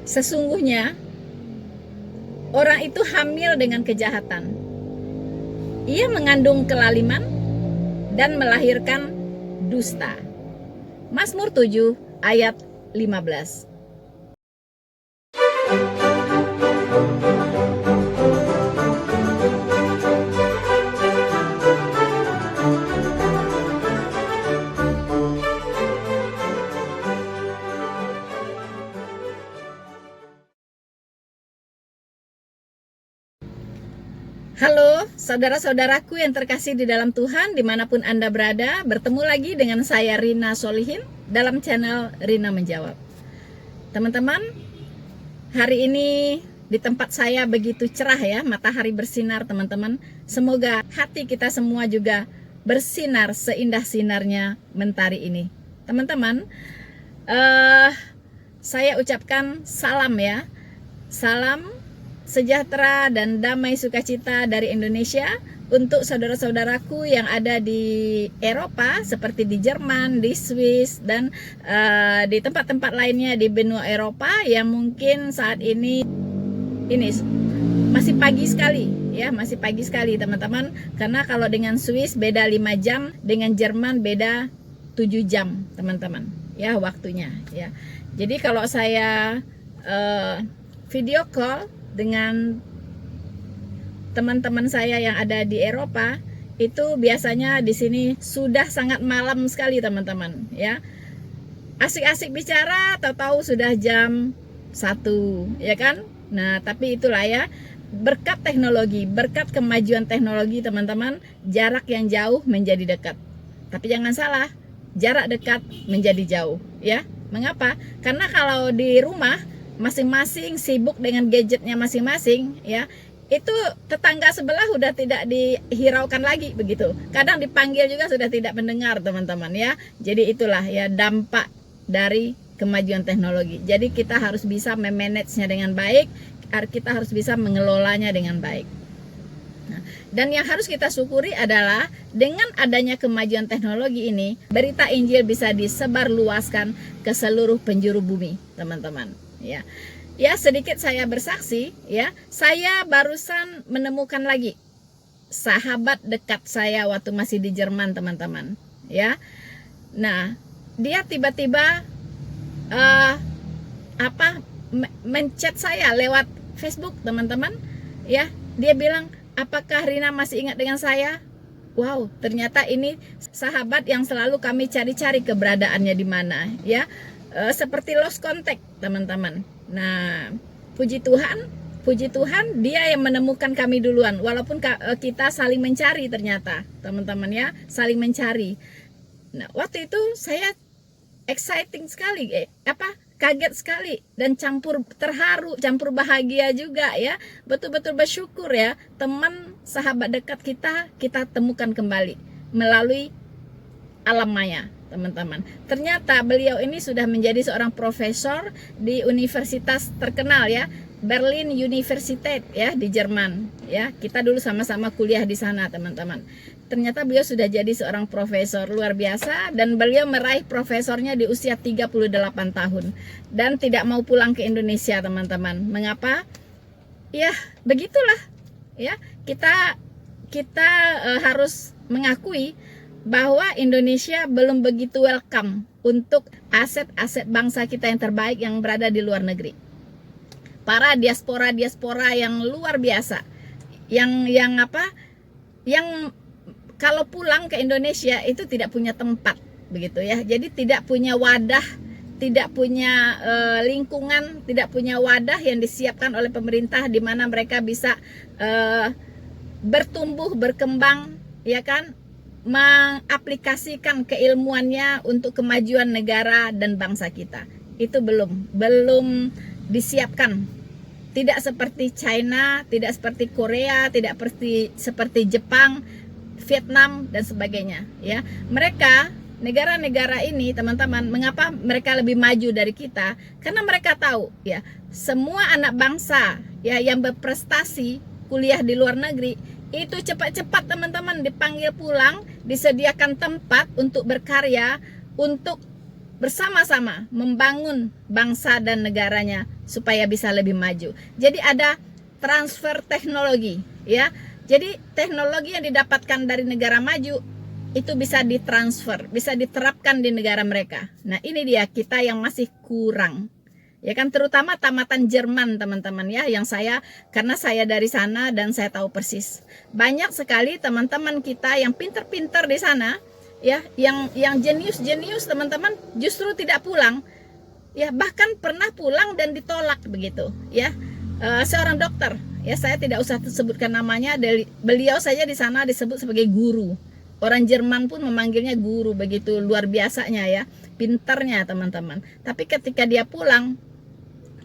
Sesungguhnya orang itu hamil dengan kejahatan. Ia mengandung kelaliman dan melahirkan dusta. Mazmur 7 ayat 15. Halo saudara-saudaraku yang terkasih di dalam Tuhan, dimanapun Anda berada. Bertemu lagi dengan saya Rina Solihin dalam channel Rina Menjawab. Teman-teman, hari ini di tempat saya begitu cerah ya, matahari bersinar teman-teman. Semoga hati kita semua juga bersinar seindah sinarnya mentari ini. Teman-teman, saya ucapkan salam ya, salam sejahtera dan damai sukacita dari Indonesia untuk saudara-saudaraku yang ada di Eropa seperti di Jerman, di Swiss, dan di tempat-tempat lainnya di benua Eropa yang mungkin saat ini masih pagi sekali ya, masih pagi sekali teman-teman, karena kalau dengan Swiss beda 5 jam, dengan Jerman beda 7 jam teman-teman ya waktunya ya. Jadi kalau saya video call dengan teman-teman saya yang ada di Eropa, itu biasanya di sini sudah sangat malam sekali teman-teman ya. Asik-asik bicara, tahu-tahu sudah jam 1 ya kan. Nah tapi itulah ya, berkat teknologi, berkat kemajuan teknologi teman-teman, jarak yang jauh menjadi dekat. Tapi jangan salah, jarak dekat menjadi jauh ya. Mengapa? Karena kalau di rumah masing-masing sibuk dengan gadgetnya masing-masing ya, itu tetangga sebelah udah tidak dihiraukan lagi begitu. Kadang dipanggil juga sudah tidak mendengar teman-teman ya. Jadi itulah ya dampak dari kemajuan teknologi. Jadi kita harus bisa memanagenya dengan baik, kita harus bisa mengelolanya dengan baik. Nah, dan yang harus kita syukuri adalah dengan adanya kemajuan teknologi ini, berita Injil bisa disebarluaskan ke seluruh penjuru bumi teman-teman. Ya, sedikit saya bersaksi ya, saya barusan menemukan lagi sahabat dekat saya waktu masih di Jerman teman-teman ya. Nah dia tiba-tiba menchat saya lewat Facebook teman-teman ya. Dia bilang, apakah Rina masih ingat dengan saya? Wow, ternyata ini sahabat yang selalu kami cari-cari keberadaannya di mana ya. Seperti lost contact teman-teman. Nah puji Tuhan dia yang menemukan kami duluan, walaupun kita saling mencari ternyata teman-teman ya, saling mencari. Nah waktu itu saya exciting sekali, kaget sekali dan campur terharu, campur bahagia juga ya. Betul-betul bersyukur ya, teman sahabat dekat kita temukan kembali melalui alam maya teman-teman. Ternyata beliau ini sudah menjadi seorang profesor di universitas terkenal ya, Berlin Universität ya di Jerman ya. Kita dulu sama-sama kuliah di sana teman-teman. Ternyata beliau sudah jadi seorang profesor luar biasa, dan beliau meraih profesornya di usia 38 tahun dan tidak mau pulang ke Indonesia teman-teman. Mengapa? Ya begitulah ya, kita harus mengakui bahwa Indonesia belum begitu welcome untuk aset-aset bangsa kita yang terbaik yang berada di luar negeri. Para diaspora yang luar biasa, yang kalau pulang ke Indonesia itu tidak punya tempat begitu ya. Jadi tidak punya wadah, tidak punya lingkungan, tidak punya wadah yang disiapkan oleh pemerintah di mana mereka bisa bertumbuh, berkembang ya kan, mengaplikasikan keilmuannya untuk kemajuan negara dan bangsa kita. Itu belum disiapkan. Tidak seperti China, tidak seperti Korea, tidak seperti Jepang, Vietnam dan sebagainya ya. Mereka, negara-negara ini teman-teman, mengapa mereka lebih maju dari kita? Karena mereka tahu ya, semua anak bangsa ya yang berprestasi kuliah di luar negeri itu cepat-cepat teman-teman dipanggil pulang, disediakan tempat untuk berkarya, untuk bersama-sama membangun bangsa dan negaranya supaya bisa lebih maju. Jadi ada transfer teknologi, ya. Jadi teknologi yang didapatkan dari negara maju itu bisa ditransfer, bisa diterapkan di negara mereka. Nah, ini dia kita yang masih kurang. Ya kan, terutama tamatan Jerman, teman-teman ya, yang karena saya dari sana dan saya tahu persis. Banyak sekali teman-teman kita yang pinter-pinter di sana, ya, yang jenius-jenius teman-teman justru tidak pulang. Ya, bahkan pernah pulang dan ditolak begitu, ya. Seorang dokter, ya, saya tidak usah sebutkan namanya, beliau saja di sana disebut sebagai guru. Orang Jerman pun memanggilnya guru, begitu luar biasanya ya, pinternya teman-teman. Tapi ketika dia pulang,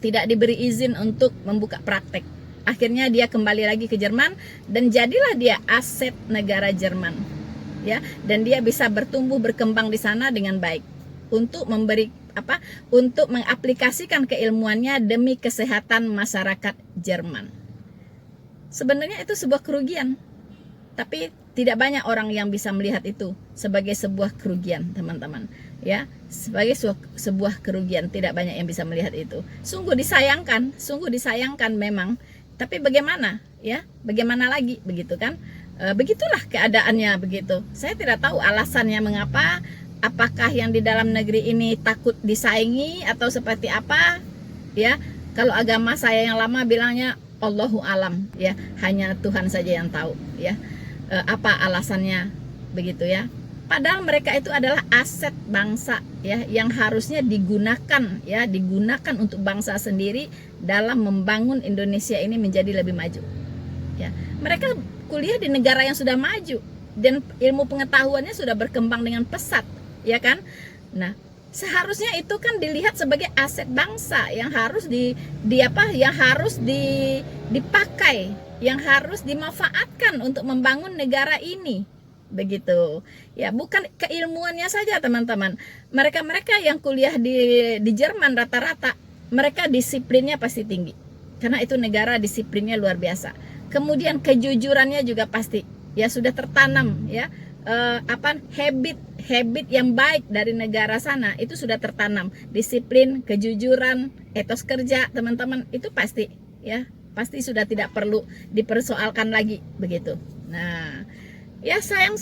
tidak diberi izin untuk membuka praktek. Akhirnya dia kembali lagi ke Jerman dan jadilah dia aset negara Jerman, ya. Dan dia bisa bertumbuh berkembang di sana dengan baik untuk untuk mengaplikasikan keilmuannya demi kesehatan masyarakat Jerman. Sebenarnya itu sebuah kerugian, tapi tidak banyak orang yang bisa melihat itu sebagai sebuah kerugian, teman-teman. Ya, sebagai sebuah kerugian, tidak banyak yang bisa melihat itu. Sungguh disayangkan memang. Tapi bagaimana, ya? Bagaimana lagi, begitu kan? Begitulah keadaannya begitu. Saya tidak tahu alasannya mengapa. Apakah yang di dalam negeri ini takut disaingi atau seperti apa? Ya, kalau agama saya yang lama bilangnya Allahu alam, ya, hanya Tuhan saja yang tahu, ya. Apa alasannya begitu ya? Padahal mereka itu adalah aset bangsa, ya, yang harusnya digunakan untuk bangsa sendiri dalam membangun Indonesia ini menjadi lebih maju. Ya, mereka kuliah di negara yang sudah maju dan ilmu pengetahuannya sudah berkembang dengan pesat, ya kan? Nah, seharusnya itu kan dilihat sebagai aset bangsa yang harus dipakai, yang harus dimanfaatkan untuk membangun negara ini, begitu ya. Bukan keilmuannya saja, teman-teman. Mereka yang kuliah di Jerman rata-rata mereka disiplinnya pasti tinggi, karena itu negara disiplinnya luar biasa. Kemudian kejujurannya juga pasti ya sudah tertanam, ya. Habit yang baik dari negara sana itu sudah tertanam. Disiplin, kejujuran, etos kerja, teman-teman, itu pasti, ya. Pasti sudah tidak perlu dipersoalkan lagi begitu. Nah, ya sayang.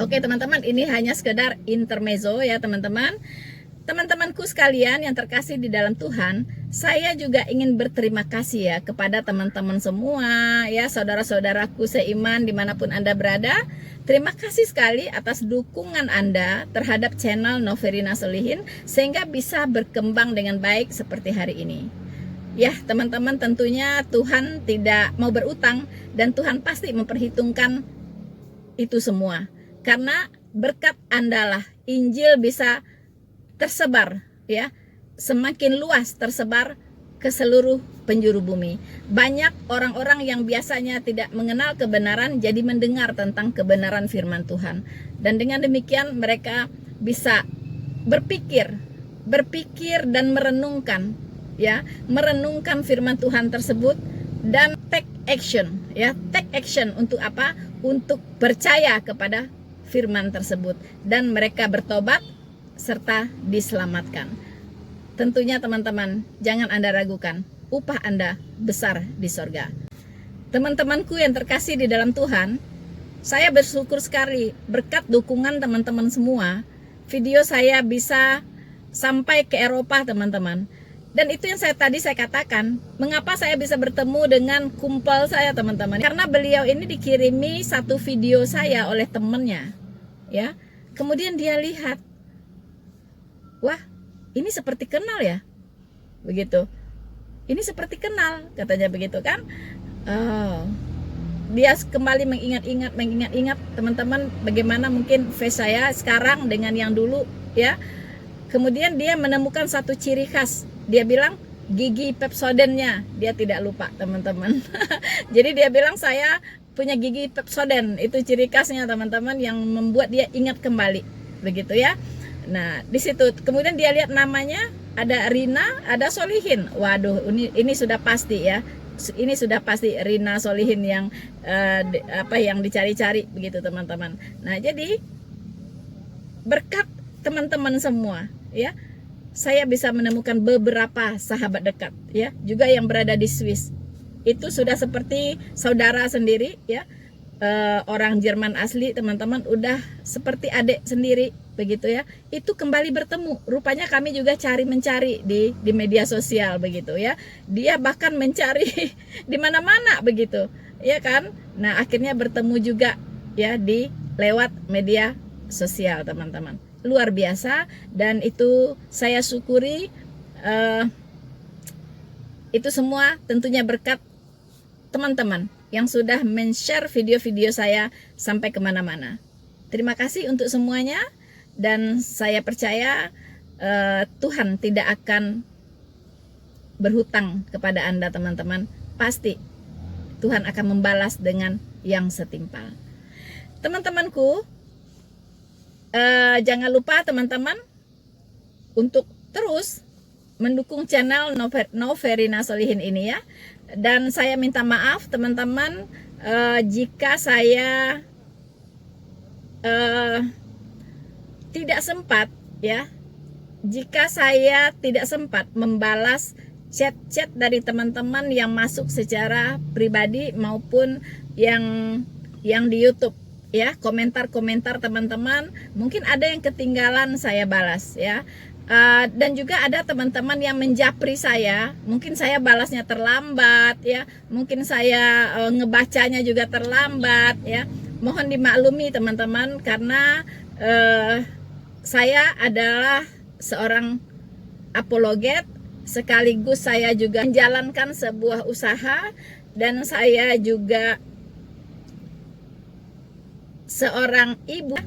Oke teman-teman, ini hanya sekedar intermezzo ya teman-teman. Teman-temanku sekalian yang terkasih di dalam Tuhan, saya juga ingin berterima kasih ya kepada teman-teman semua, ya, saudara-saudaraku seiman dimanapun Anda berada. Terima kasih sekali atas dukungan Anda terhadap channel Noverina Solihin sehingga bisa berkembang dengan baik seperti hari ini. Ya teman-teman, tentunya Tuhan tidak mau berutang dan Tuhan pasti memperhitungkan itu semua. Karena berkat Anda lah Injil bisa tersebar, ya, semakin luas tersebar ke seluruh penjuru bumi. Banyak orang-orang yang biasanya tidak mengenal kebenaran jadi mendengar tentang kebenaran firman Tuhan. Dan dengan demikian mereka bisa berpikir dan merenungkan, ya, merenungkan firman Tuhan tersebut dan take action untuk apa? Untuk percaya kepada firman tersebut dan mereka bertobat serta diselamatkan. Tentunya teman-teman, jangan Anda ragukan, upah Anda besar di sorga. Teman-temanku yang terkasih di dalam Tuhan, saya bersyukur sekali berkat dukungan teman-teman semua, video saya bisa sampai ke Eropa, teman-teman. Dan itu yang saya katakan, mengapa saya bisa bertemu dengan kumpul saya, teman-teman. Karena beliau ini dikirimi satu video saya oleh temennya, ya. Kemudian dia lihat, wah, ini seperti kenal ya, begitu. Ini seperti kenal, katanya begitu kan. Oh, dia kembali mengingat teman-teman, bagaimana mungkin face saya sekarang dengan yang dulu, ya. Kemudian dia menemukan satu ciri khas. Dia bilang gigi Pepsodentnya dia tidak lupa, teman-teman. Jadi dia bilang saya punya gigi Pepsodent, itu ciri khasnya teman-teman yang membuat dia ingat kembali, begitu ya. Nah di situ kemudian dia lihat namanya ada Rina, ada Solihin. Waduh, ini sudah pasti ya. Ini sudah pasti Rina Solihin yang yang dicari-cari begitu teman-teman. Nah jadi berkat teman-teman semua, ya. Saya bisa menemukan beberapa sahabat dekat, ya, juga yang berada di Swiss. Itu sudah seperti saudara sendiri, ya. Orang Jerman asli, teman-teman, udah seperti adik sendiri, begitu ya. Itu kembali bertemu. Rupanya kami juga mencari di media sosial, begitu ya. Dia bahkan mencari di mana-mana, begitu, ya kan. Nah, akhirnya bertemu juga, ya, di lewat media sosial, teman-teman. Luar biasa, dan itu saya syukuri. Itu semua tentunya berkat teman-teman yang sudah men-share video-video saya sampai kemana-mana. Terima kasih untuk semuanya, dan saya percaya Tuhan tidak akan berhutang kepada Anda, teman-teman. Pasti Tuhan akan membalas dengan yang setimpal. Teman-temanku, jangan lupa teman-teman untuk terus mendukung channel Noverina Solihin ini, ya. Dan saya minta maaf teman-teman jika saya tidak sempat, ya. Jika saya tidak sempat membalas chat-chat dari teman-teman yang masuk secara pribadi maupun yang di YouTube, ya, komentar-komentar teman-teman, mungkin ada yang ketinggalan saya balas, ya. Dan juga ada teman-teman yang menjapri saya, mungkin saya balasnya terlambat, ya, mungkin saya ngebacanya juga terlambat, ya. Mohon dimaklumi teman-teman, karena saya adalah seorang apologet, sekaligus saya juga menjalankan sebuah usaha, dan saya juga seorang ibu,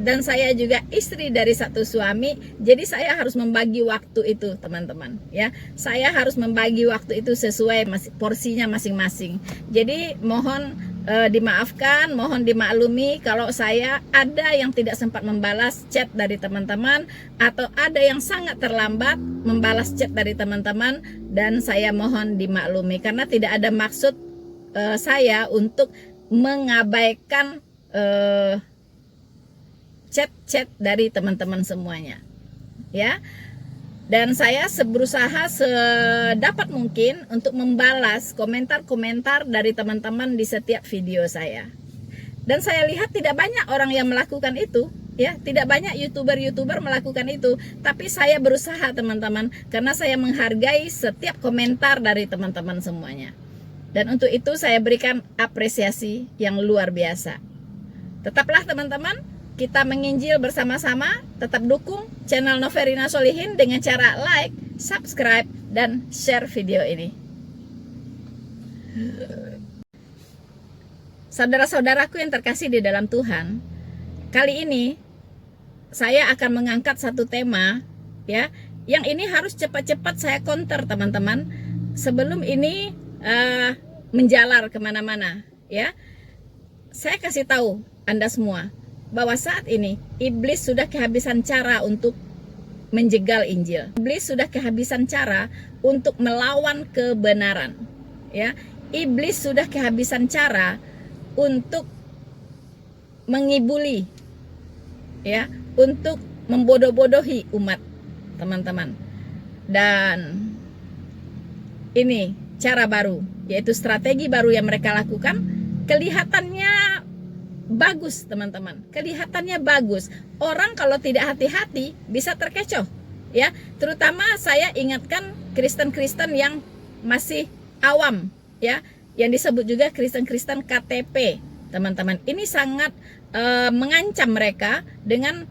dan saya juga istri dari satu suami. Jadi saya harus membagi waktu itu, teman-teman, ya. Saya harus membagi waktu itu sesuai porsinya masing-masing. Jadi mohon dimaafkan, mohon dimaklumi kalau saya ada yang tidak sempat membalas chat dari teman-teman, atau ada yang sangat terlambat membalas chat dari teman-teman, dan saya mohon dimaklumi karena tidak ada maksud saya untuk mengabaikan chat-chat dari teman-teman semuanya, ya. Dan saya berusaha sedapat mungkin untuk membalas komentar-komentar dari teman-teman di setiap video saya. Dan saya lihat tidak banyak orang yang melakukan itu, ya, tidak banyak youtuber melakukan itu. Tapi saya berusaha, teman-teman, karena saya menghargai setiap komentar dari teman-teman semuanya. Dan untuk itu saya berikan apresiasi yang luar biasa. Tetaplah teman-teman, kita menginjil bersama-sama. Tetap dukung channel Noverina Solihin dengan cara like, subscribe, dan share video ini. Saudara-saudaraku yang terkasih di dalam Tuhan, kali ini saya akan mengangkat satu tema, ya, yang ini harus cepat-cepat saya counter, teman-teman, sebelum ini menjalar kemana-mana, ya. Saya kasih tahu Anda semua bahwa saat ini iblis sudah kehabisan cara untuk menjegal Injil. Iblis sudah kehabisan cara untuk melawan kebenaran, ya. Iblis sudah kehabisan cara untuk mengibuli, ya, untuk membodoh-bodohi umat, teman-teman. Dan ini cara baru, yaitu strategi baru yang mereka lakukan. Kelihatannya bagus, teman-teman, kelihatannya bagus. Orang kalau tidak hati-hati bisa terkecoh, ya. Terutama saya ingatkan Kristen-Kristen yang masih awam, ya, yang disebut juga Kristen-Kristen KTP, teman-teman. Ini sangat mengancam mereka dengan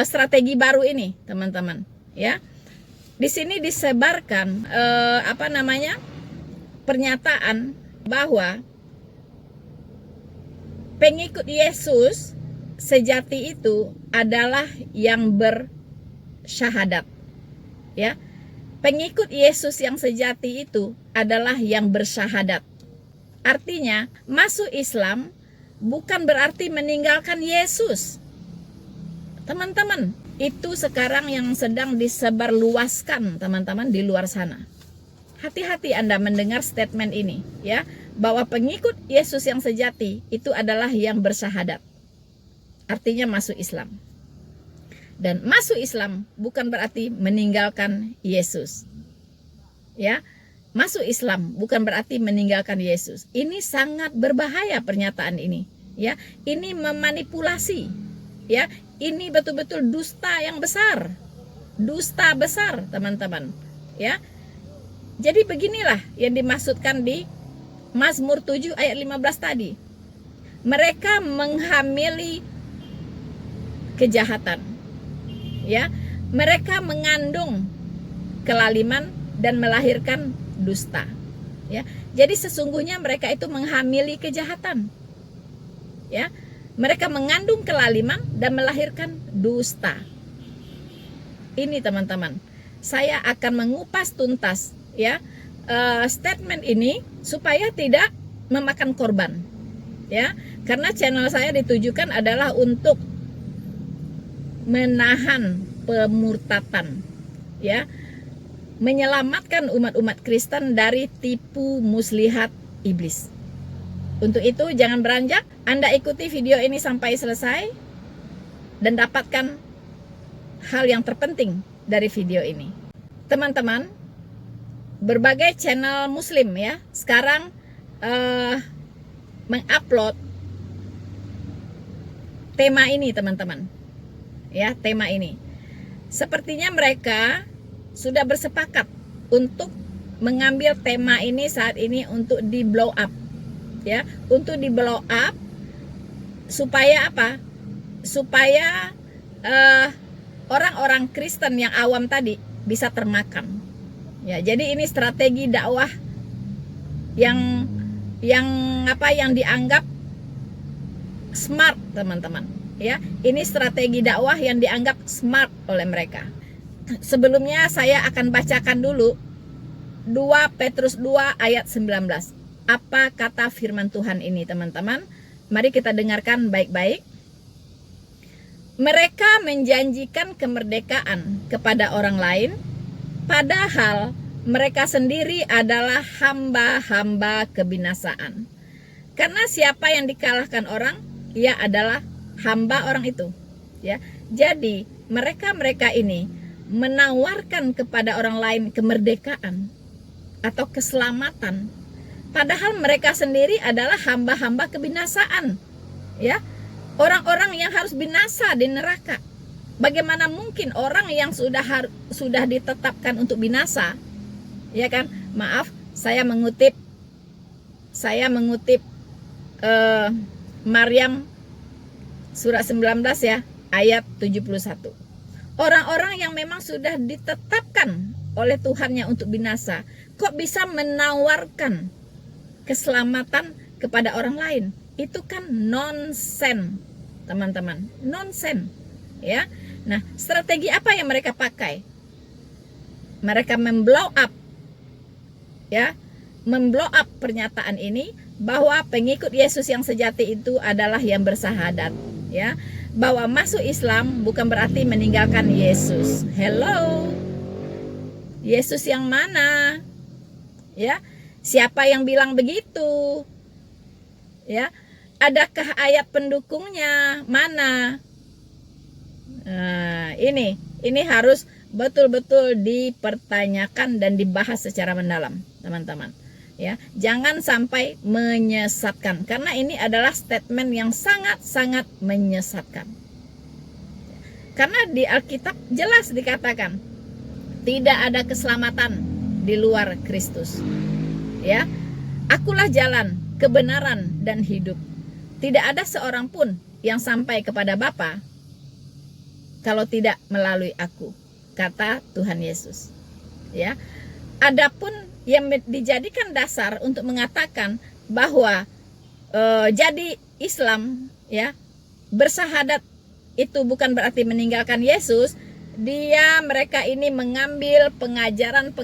strategi baru ini, teman-teman, ya. Di sini disebarkan pernyataan bahwa pengikut Yesus sejati itu adalah yang bersyahadat, ya. Pengikut Yesus yang sejati itu adalah yang bersyahadat. Artinya, masuk Islam bukan berarti meninggalkan Yesus. Teman-teman, itu sekarang yang sedang disebarluaskan, teman-teman, di luar sana. Hati-hati Anda mendengar statement ini, ya, bahwa pengikut Yesus yang sejati itu adalah yang bersyahadat. Artinya masuk Islam. Dan masuk Islam bukan berarti meninggalkan Yesus. Ya, masuk Islam bukan berarti meninggalkan Yesus. Ini sangat berbahaya pernyataan ini. Ya, ini memanipulasi. Ya, ini betul-betul dusta yang besar. Dusta besar, teman-teman. Ya. Jadi beginilah yang dimaksudkan di Mazmur 7 ayat 15 tadi. Mereka menghamili kejahatan. Ya, mereka mengandung kelaliman dan melahirkan dusta. Ya, jadi sesungguhnya mereka itu menghamili kejahatan. Ya, mereka mengandung kelaliman dan melahirkan dusta. Ini teman-teman, saya akan mengupas tuntas ya statement ini supaya tidak memakan korban. Ya, karena channel saya ditujukan adalah untuk menahan pemurtatan, ya, menyelamatkan umat-umat Kristen dari tipu muslihat iblis. Untuk itu jangan beranjak, Anda ikuti video ini sampai selesai dan dapatkan hal yang terpenting dari video ini. Teman-teman, berbagai channel muslim ya sekarang mengupload tema ini, teman-teman. Ya, tema ini. Sepertinya mereka sudah bersepakat untuk mengambil tema ini saat ini untuk di blow up. Ya, untuk di blow up supaya apa? Supaya orang-orang Kristen yang awam tadi bisa termakan. Ya, jadi ini strategi dakwah yang dianggap smart, teman-teman. Ya, ini strategi dakwah yang dianggap smart oleh mereka. Sebelumnya saya akan bacakan dulu 2 Petrus 2 ayat 19. Apa kata firman Tuhan ini, teman-teman? Mari kita dengarkan baik-baik. Mereka menjanjikan kemerdekaan kepada orang lain, padahal mereka sendiri adalah hamba-hamba kebinasaan. Karena siapa yang dikalahkan orang, ia adalah hamba orang itu. Ya, jadi mereka ini menawarkan kepada orang lain kemerdekaan atau keselamatan, padahal mereka sendiri adalah hamba-hamba kebinasaan. Ya, orang-orang yang harus binasa di neraka. Bagaimana mungkin orang yang sudah ditetapkan untuk binasa? Ya kan? Maaf, saya mengutip Maryam surat 19 ya, ayat 71. Orang-orang yang memang sudah ditetapkan oleh Tuhannya untuk binasa, kok bisa menawarkan keselamatan kepada orang lain? Itu kan nonsen, teman-teman. Nonsen, ya. Nah, strategi apa yang mereka pakai? Mereka memblow up, ya, memblow up pernyataan ini bahwa pengikut Yesus yang sejati itu adalah yang bersahadat, ya. Bahwa masuk Islam bukan berarti meninggalkan Yesus. Hello, Yesus yang mana? Ya, siapa yang bilang begitu? Ya, adakah ayat pendukungnya? Mana? Nah, ini harus betul-betul dipertanyakan dan dibahas secara mendalam, teman-teman. Ya, jangan sampai menyesatkan, karena ini adalah statement yang sangat-sangat menyesatkan. Karena di Alkitab jelas dikatakan tidak ada keselamatan di luar Kristus. Ya, akulah jalan, kebenaran dan hidup. Tidak ada seorang pun yang sampai kepada Bapa kalau tidak melalui aku, kata Tuhan Yesus. Ya, adapun yang dijadikan dasar untuk mengatakan bahwa jadi Islam, ya, bersahadat itu bukan berarti meninggalkan Yesus. Mereka ini mengambil pengajaran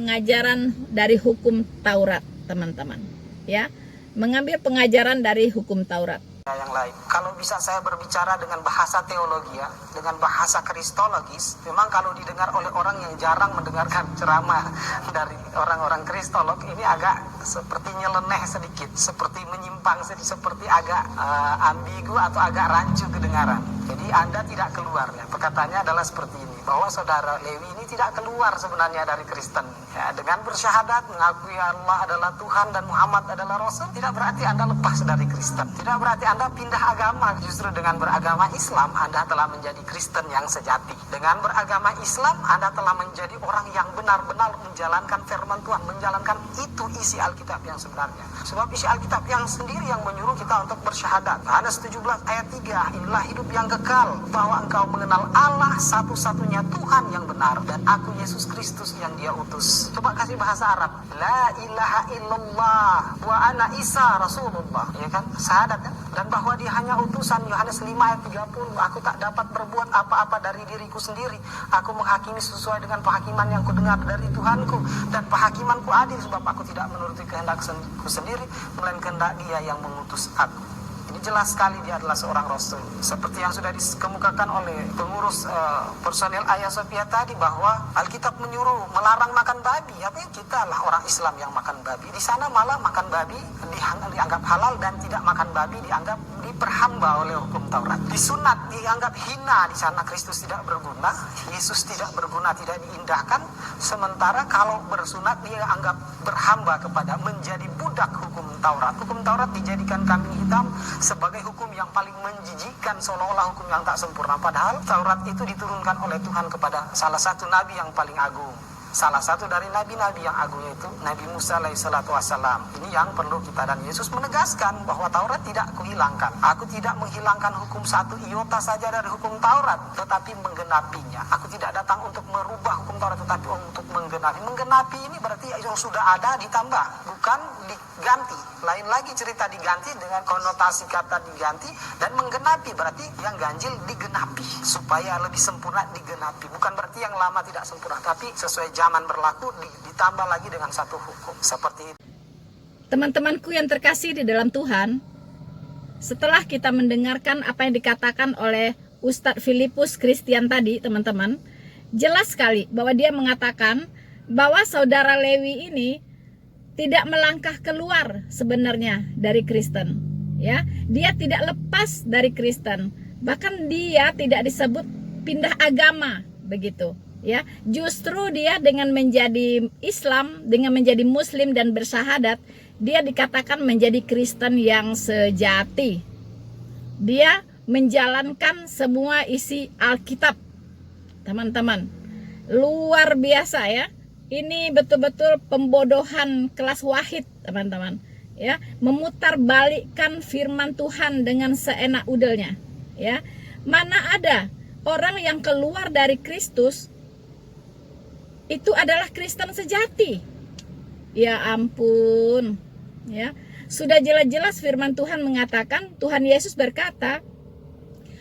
dari hukum Taurat, teman-teman. Ya, mengambil pengajaran dari hukum Taurat. yang lain. Kalau bisa saya berbicara dengan bahasa teologi ya, dengan bahasa kristologis, memang kalau didengar oleh orang yang jarang mendengarkan ceramah dari orang-orang kristolog, ini agak seperti nyeleneh sedikit, seperti menyimpang sedikit, seperti agak ambigu atau agak rancu kedengaran. Jadi Anda tidak keluar ya. Perkataannya adalah seperti ini, bahwa saudara Lewi ini tidak keluar sebenarnya dari Kristen. Ya, dengan bersyahadat mengakui Allah adalah Tuhan dan Muhammad adalah Rasul, tidak berarti Anda lepas dari Kristen. Tidak berarti Anda pindah agama. Justru dengan beragama Islam Anda telah menjadi Kristen yang sejati. Dengan beragama Islam Anda telah menjadi orang yang benar-benar menjalankan firman Tuhan, menjalankan itu isi Alkitab yang sebenarnya. Sebab isi Alkitab yang sendiri yang menyuruh kita untuk bersyahadat. Yohanes 17 ayat 3, inilah hidup yang kekal, bahwa engkau mengenal Allah satu-satunya Tuhan yang benar, dan aku Yesus Kristus yang Dia utus. Coba kasih bahasa Arab. La ilaha illallah wa ana Isa Rasulullah. Ya kan? Syahadat kan? Dan bahwa Dia hanya utusan. Yohanes 5 ayat 30. Aku tak dapat berbuat apa-apa dari diriku sendiri. Aku menghakimi sesuai dengan penghakiman yang kudengar dari Tuhanku, dan penghakimanku adil, sebab aku tidak menuruti kehendakku sendiri, melainkan kehendak Dia yang mengutus aku. Ini jelas sekali dia adalah seorang rasul. Seperti yang sudah dikemukakan oleh pengurus personel Hagia Sophia tadi, bahwa Alkitab menyuruh melarang makan babi. Apa yang kita lah orang Islam yang makan babi. Di sana malah makan babi dianggap halal, dan tidak makan babi dianggap diperhamba oleh hukum Taurat. Disunat dianggap hina. Di sana Kristus tidak berguna, Yesus tidak berguna, tidak diindahkan. Sementara kalau bersunat dia anggap berhamba kepada, menjadi budak hukum Taurat. Hukum Taurat dijadikan kambing hitam sebagai hukum yang paling menjijikkan, seolah-olah hukum yang tak sempurna. Padahal Taurat itu diturunkan oleh Tuhan kepada salah satu nabi yang paling agung. Salah satu dari nabi-nabi yang agung itu Nabi Musa alaihissalatu wassalam. Ini yang perlu kita, dan Yesus menegaskan bahwa Taurat tidak kuhilangkan. Aku tidak menghilangkan hukum satu iota saja dari hukum Taurat, tetapi menggenapinya. Aku tidak datang untuk merubah hukum Taurat, tetapi untuk menggenapi. Menggenapi ini berarti yang sudah ada ditambah, bukan diganti. Lain lagi cerita diganti dengan konotasi kata diganti, dan menggenapi berarti yang ganjil digenapi supaya lebih sempurna, digenapi. Bukan berarti yang lama tidak sempurna, tapi sesuai zaman berlaku ditambah lagi dengan satu hukum. Seperti itu. Teman-temanku yang terkasih di dalam Tuhan, setelah kita mendengarkan apa yang dikatakan oleh Ustadz Filipus Christian tadi, teman-teman, jelas sekali bahwa dia mengatakan bahwa saudara Lewi ini tidak melangkah keluar sebenarnya dari Kristen, ya. Dia tidak lepas dari Kristen. Bahkan dia tidak disebut pindah agama begitu, ya. Justru dia dengan menjadi Islam, dengan menjadi Muslim dan bersyahadat, dia dikatakan menjadi Kristen yang sejati. Dia menjalankan semua isi Alkitab. Teman-teman, luar biasa ya. Ini betul-betul pembodohan kelas wahid, teman-teman. Ya, memutarbalikkan firman Tuhan dengan seenak udelnya. Ya, mana ada orang yang keluar dari Kristus itu adalah Kristen sejati? Ya ampun, ya. Sudah jelas-jelas firman Tuhan mengatakan, Tuhan Yesus berkata,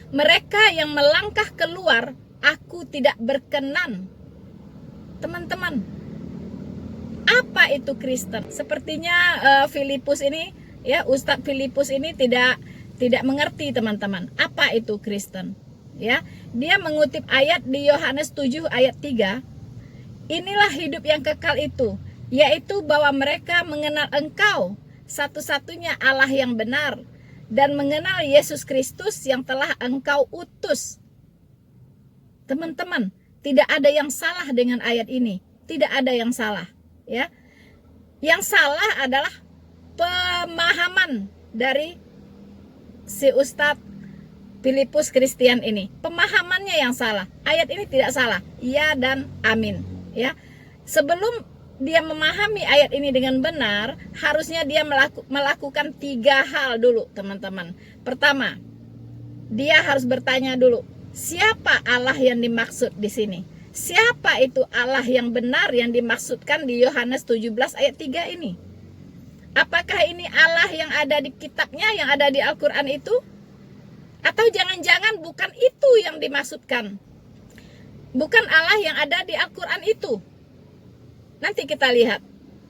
mereka yang melangkah keluar, aku tidak berkenan. Teman-teman, apa itu Kristen? Sepertinya Filipus ini, ya, Ustadz Filipus ini tidak mengerti, teman-teman, apa itu Kristen. Ya, dia mengutip ayat di Yohanes 7 ayat 3. Inilah hidup yang kekal itu, yaitu bahwa mereka mengenal Engkau, satu-satunya Allah yang benar, dan mengenal Yesus Kristus yang telah Engkau utus. Teman-teman, tidak ada yang salah dengan ayat ini. Tidak ada yang salah. Ya, yang salah adalah pemahaman dari si Ustadz Filipus Christian ini. Pemahamannya yang salah. Ayat ini tidak salah. Ya dan amin. Ya, sebelum dia memahami ayat ini dengan benar, harusnya dia melakukan 3 hal dulu, teman-teman. Pertama, dia harus bertanya dulu, siapa Allah yang dimaksud di sini? Siapa itu Allah yang benar yang dimaksudkan di Yohanes 17 ayat 3 ini? Apakah ini Allah yang ada di kitabnya, yang ada di Al-Quran itu? Atau jangan-jangan bukan itu yang dimaksudkan? Bukan Allah yang ada di Al-Quran itu? Nanti kita lihat,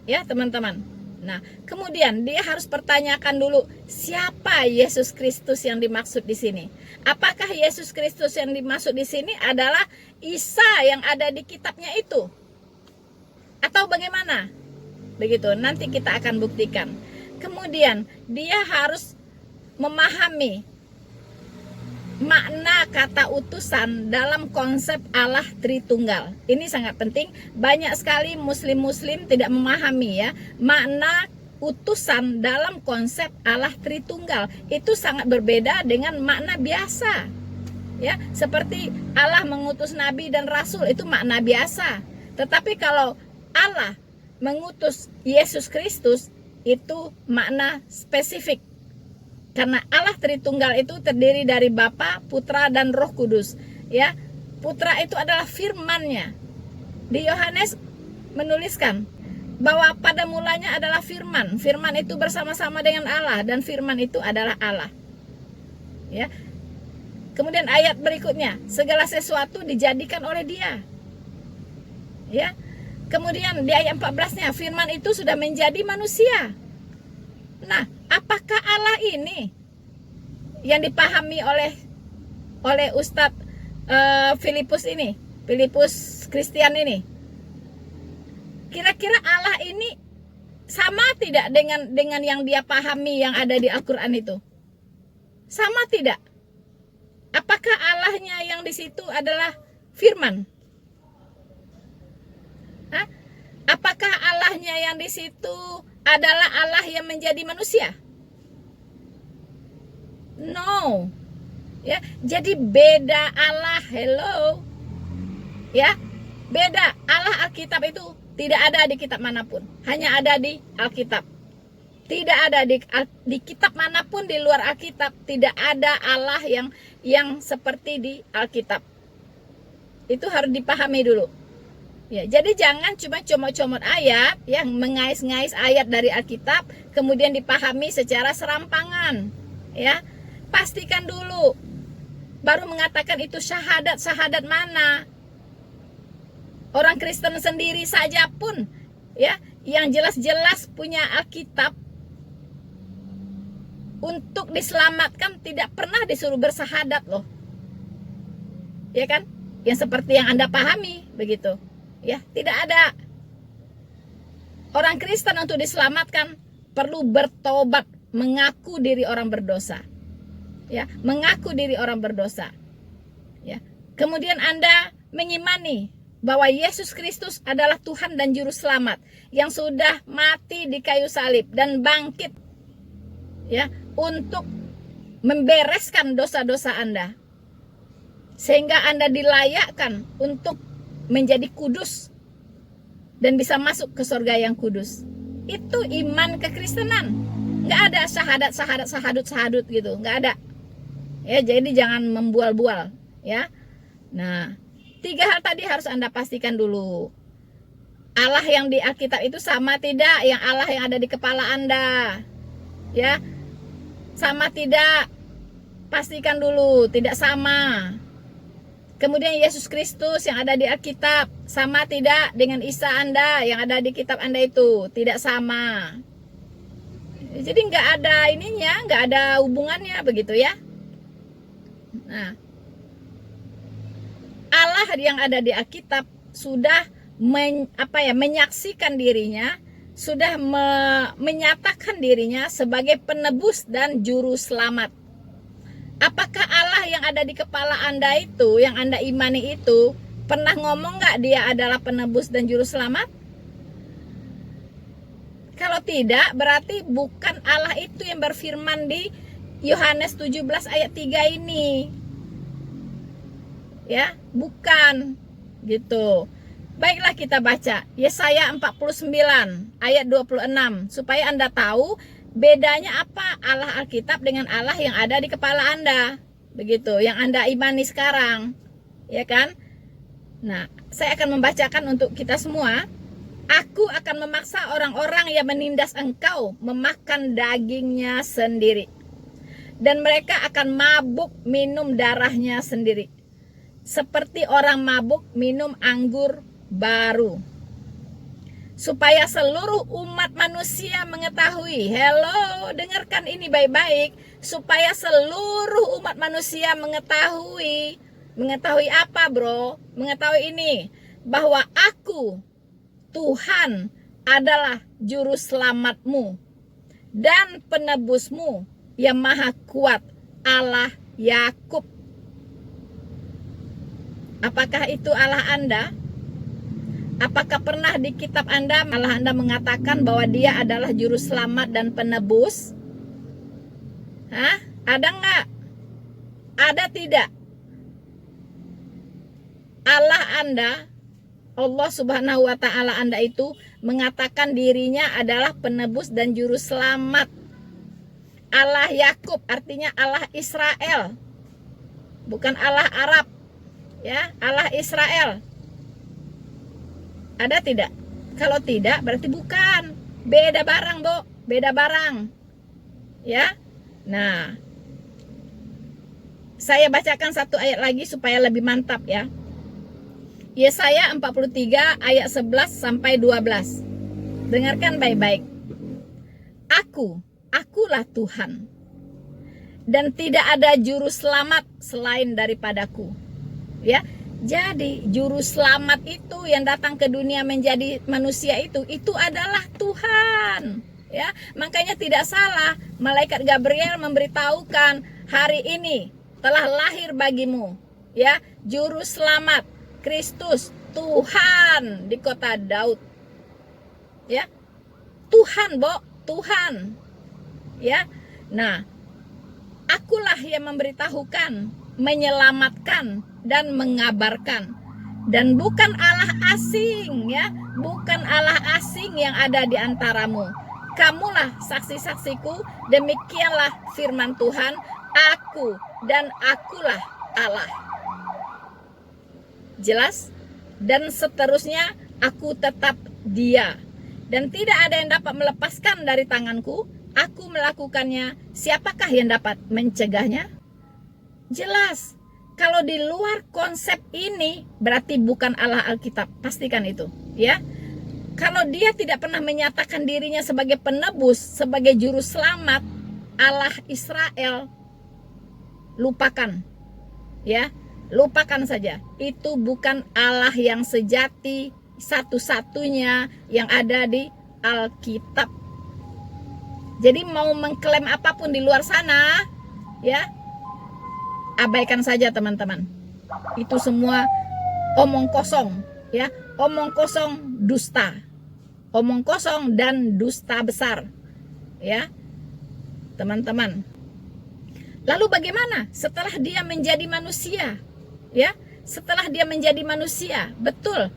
ya teman-teman. Nah, kemudian dia harus pertanyakan dulu, siapa Yesus Kristus yang dimaksud di sini? Apakah Yesus Kristus yang dimaksud di sini adalah Isa yang ada di kitabnya itu? Atau bagaimana? Begitu, nanti kita akan buktikan. Kemudian dia harus memahami makna kata utusan dalam konsep Allah Tritunggal. Ini sangat penting. Banyak sekali muslim-muslim tidak memahami ya makna utusan dalam konsep Allah Tritunggal. Itu sangat berbeda dengan makna biasa. Ya, seperti Allah mengutus nabi dan rasul, itu makna biasa. Tetapi kalau Allah mengutus Yesus Kristus, itu makna spesifik. Karena Allah Tritunggal itu terdiri dari Bapa, Putra, dan Roh Kudus. Ya, Putra itu adalah firman-Nya. Di Yohanes menuliskan bahwa pada mulanya adalah firman. Firman itu bersama-sama dengan Allah dan firman itu adalah Allah. Ya. Kemudian ayat berikutnya, segala sesuatu dijadikan oleh Dia. Ya. Kemudian di ayat 14-nya, firman itu sudah menjadi manusia. Nah, apakah Allah ini yang dipahami oleh Ustadz Filipus Kristian ini? Kira-kira Allah ini sama tidak dengan yang dia pahami yang ada di Al-Quran itu? Sama tidak? Apakah Allahnya yang di situ adalah firman? Hah? Apakah Allahnya yang di situ adalah Allah yang menjadi manusia? No. Ya, jadi beda Allah. Hello. Ya, beda. Allah Alkitab itu tidak ada di kitab manapun, hanya ada di Alkitab. Tidak ada di kitab manapun di luar Alkitab, tidak ada Allah yang seperti di Alkitab. Itu harus dipahami dulu. Ya, jadi jangan cuma comot-comot ayat, yang mengais-ngais ayat dari Alkitab, kemudian dipahami secara serampangan. Ya, pastikan dulu, baru mengatakan itu syahadat mana? Orang Kristen sendiri saja pun, ya, yang jelas-jelas punya Alkitab, untuk diselamatkan tidak pernah disuruh bersahadat loh, ya kan? Yang seperti yang Anda pahami, begitu. Ya, tidak ada. Orang Kristen untuk diselamatkan perlu bertobat, mengaku diri orang berdosa. Ya, mengaku diri orang berdosa. Ya. Kemudian Anda mengimani bahwa Yesus Kristus adalah Tuhan dan juru selamat yang sudah mati di kayu salib dan bangkit, ya, untuk membereskan dosa-dosa Anda, sehingga Anda dilayakkan untuk menjadi kudus dan bisa masuk ke surga yang kudus. Itu iman kekristenan. Nggak ada sahadut gitu, nggak ada. Ya, jadi jangan membual-bual, ya. Nah, 3 hal tadi harus Anda pastikan dulu. Allah yang di Alkitab itu sama tidak yang Allah yang ada di kepala Anda? Ya. Sama tidak? Pastikan dulu, tidak sama. Kemudian Yesus Kristus yang ada di Alkitab sama tidak dengan Isa Anda yang ada di kitab Anda itu? Tidak sama. Jadi nggak ada ininya, nggak ada hubungannya, begitu ya. Nah, Allah yang ada di Alkitab sudah menyaksikan dirinya, sudah menyatakan dirinya sebagai penebus dan juru selamat. Apakah Allah yang ada di kepala Anda itu, yang Anda imani itu, pernah ngomong nggak dia adalah penebus dan juru selamat? Kalau tidak, berarti bukan Allah itu yang berfirman di Yohanes 17 ayat 3 ini. Ya, bukan. Gitu. Baiklah kita baca Yesaya 49 ayat 26 supaya Anda tahu bedanya apa Allah Alkitab dengan Allah yang ada di kepala Anda. Begitu, yang Anda imani sekarang. Ya kan? Nah, saya akan membacakan untuk kita semua. Aku akan memaksa orang-orang yang menindas engkau memakan dagingnya sendiri. Dan mereka akan mabuk minum darahnya sendiri. Seperti orang mabuk minum anggur baru. supaya seluruh umat manusia mengetahui. Hello, dengarkan ini baik-baik. Supaya seluruh umat manusia mengetahui. Mengetahui apa, bro? Mengetahui ini, bahwa aku, Tuhan, adalah juru selamatmu dan penebusmu yang maha kuat, Allah Yakub. Apakah itu Allah Anda? Apakah pernah di kitab Anda, Allah Anda mengatakan bahwa dia adalah juru selamat dan penebus? Hah? Ada nggak? Ada tidak? Allah Anda, Allah Subhanahu wa Ta'ala Anda itu mengatakan dirinya adalah penebus dan juru selamat. Allah Yakub artinya Allah Israel, bukan Allah Arab, ya, Allah Israel. Ada tidak? Kalau tidak berarti bukan. Beda barang, Bo. Beda barang. Ya. Nah, saya bacakan satu ayat lagi supaya lebih mantap ya. Yesaya 43 ayat 11 sampai 12. Dengarkan baik-baik. Akulah Tuhan. Dan tidak ada juru selamat selain daripadaku. Ya. Jadi juru selamat itu yang datang ke dunia menjadi manusia itu adalah Tuhan. Ya, makanya tidak salah malaikat Gabriel memberitahukan hari ini telah lahir bagimu, ya, juru selamat Kristus Tuhan di kota Daud. Ya, Tuhan, Bo, Tuhan. Ya, nah, akulah yang memberitahukan, menyelamatkan dan mengabarkan, dan bukan Allah asing, ya, bukan Allah asing yang ada di antaramu. Kamulah saksi-saksiku, demikianlah firman Tuhan, aku dan akulah Allah. Jelas? Dan seterusnya, aku tetap Dia, dan tidak ada yang dapat melepaskan dari tanganku. Aku melakukannya, siapakah yang dapat mencegahnya? Jelas. Kalau di luar konsep ini berarti bukan Allah Alkitab, pastikan itu, ya. Kalau dia tidak pernah menyatakan dirinya sebagai penebus, sebagai juru selamat, Allah Israel, lupakan, ya, lupakan saja. Itu bukan Allah yang sejati, satu-satunya yang ada di Alkitab. Jadi mau mengklaim apapun di luar sana, ya, abaikan saja teman-teman. Itu semua omong kosong, ya, omong kosong, dusta, omong kosong dan dusta besar, ya, teman-teman. Lalu bagaimana setelah dia menjadi manusia, ya? Setelah dia menjadi manusia, betul,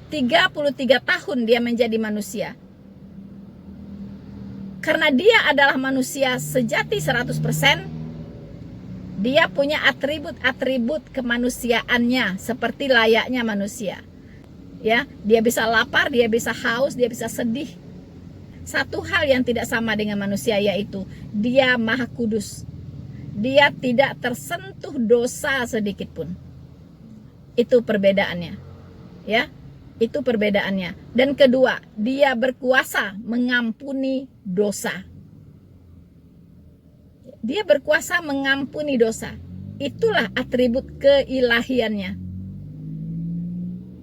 33 tahun dia menjadi manusia. Karena dia adalah manusia sejati 100%. Dia punya atribut-atribut kemanusiaannya seperti layaknya manusia. Ya, dia bisa lapar, dia bisa haus, dia bisa sedih. Satu hal yang tidak sama dengan manusia yaitu dia Maha Kudus. Dia tidak tersentuh dosa sedikit pun. Itu perbedaannya. Ya, itu perbedaannya. Dan kedua, dia berkuasa mengampuni dosa. Dia berkuasa mengampuni dosa. Itulah atribut keilahiannya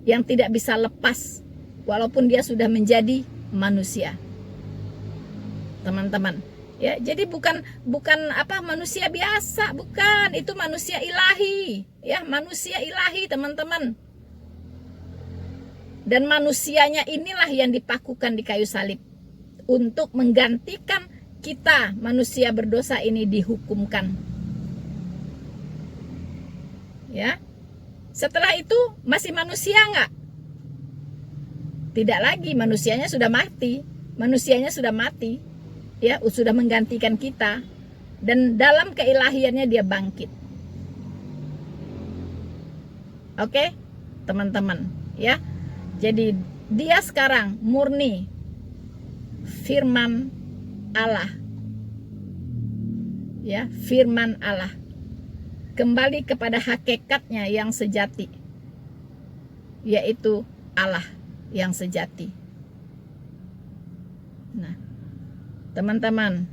yang tidak bisa lepas walaupun dia sudah menjadi manusia. Teman-teman, ya, jadi bukan apa manusia biasa, bukan, itu manusia ilahi, ya, manusia ilahi, teman-teman. Dan manusianya inilah yang dipakukan di kayu salib untuk menggantikan kita manusia berdosa ini dihukumkan. Ya. Setelah itu masih manusia enggak? Tidak lagi, manusianya sudah mati. Manusianya sudah mati. Ya, sudah menggantikan kita, dan dalam keilahiannya dia bangkit. Oke, teman-teman, ya. Jadi dia sekarang murni firman Allah, ya, firman Allah, kembali kepada hakikatnya yang sejati, yaitu Allah yang sejati. Nah, teman-teman,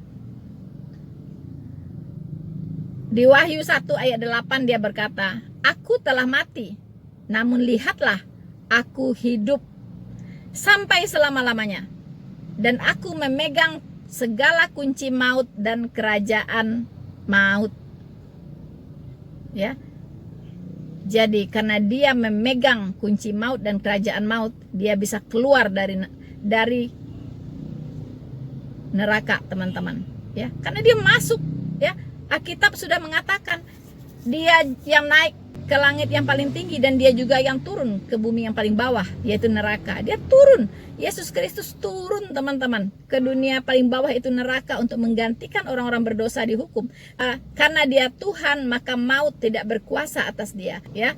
di Wahyu 1 ayat 8 dia berkata, aku telah mati, namun lihatlah, aku hidup sampai selama-lamanya, dan aku memegang segala kunci maut dan kerajaan maut. Ya. Jadi karena dia memegang kunci maut dan kerajaan maut, dia bisa keluar dari neraka, teman-teman. Ya, karena dia masuk, ya. Alkitab sudah mengatakan dia yang naik ke langit yang paling tinggi, dan dia juga yang turun ke bumi yang paling bawah, yaitu neraka. Dia turun, Yesus Kristus turun, teman-teman, ke dunia paling bawah, itu neraka, untuk menggantikan orang-orang berdosa dihukum. Karena dia Tuhan, maka maut tidak berkuasa atas dia. Ya,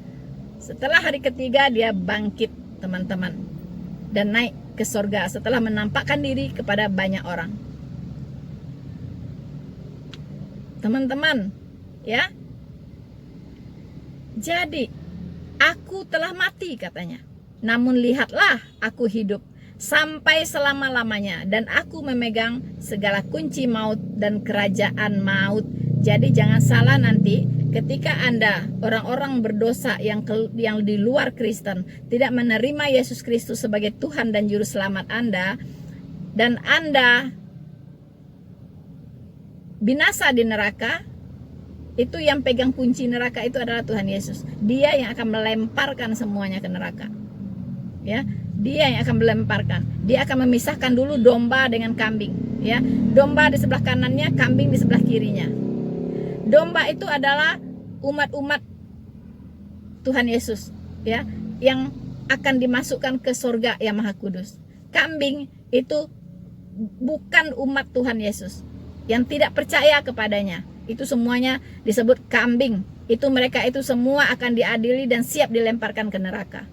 setelah hari ketiga dia bangkit, teman-teman, dan naik ke sorga setelah menampakkan diri kepada banyak orang. Teman-teman, ya. Jadi, aku telah mati, katanya. Namun lihatlah, aku hidup sampai selama-lamanya, dan aku memegang segala kunci maut dan kerajaan maut. Jadi jangan salah nanti ketika Anda, orang-orang berdosa yang di luar Kristen, tidak menerima Yesus Kristus sebagai Tuhan dan Juru Selamat Anda, dan Anda binasa di neraka, itu yang pegang kunci neraka itu adalah Tuhan Yesus. Dia yang akan melemparkan semuanya ke neraka. Ya, dia yang akan melemparkan. Dia akan memisahkan dulu domba dengan kambing. Ya, domba di sebelah kanannya, kambing di sebelah kirinya. Domba itu adalah umat-umat Tuhan Yesus, ya, yang akan dimasukkan ke surga yang Maha Kudus. Kambing itu bukan umat Tuhan Yesus yang tidak percaya kepadanya. Itu semuanya disebut kambing. Itu mereka itu semua akan diadili dan siap dilemparkan ke neraka.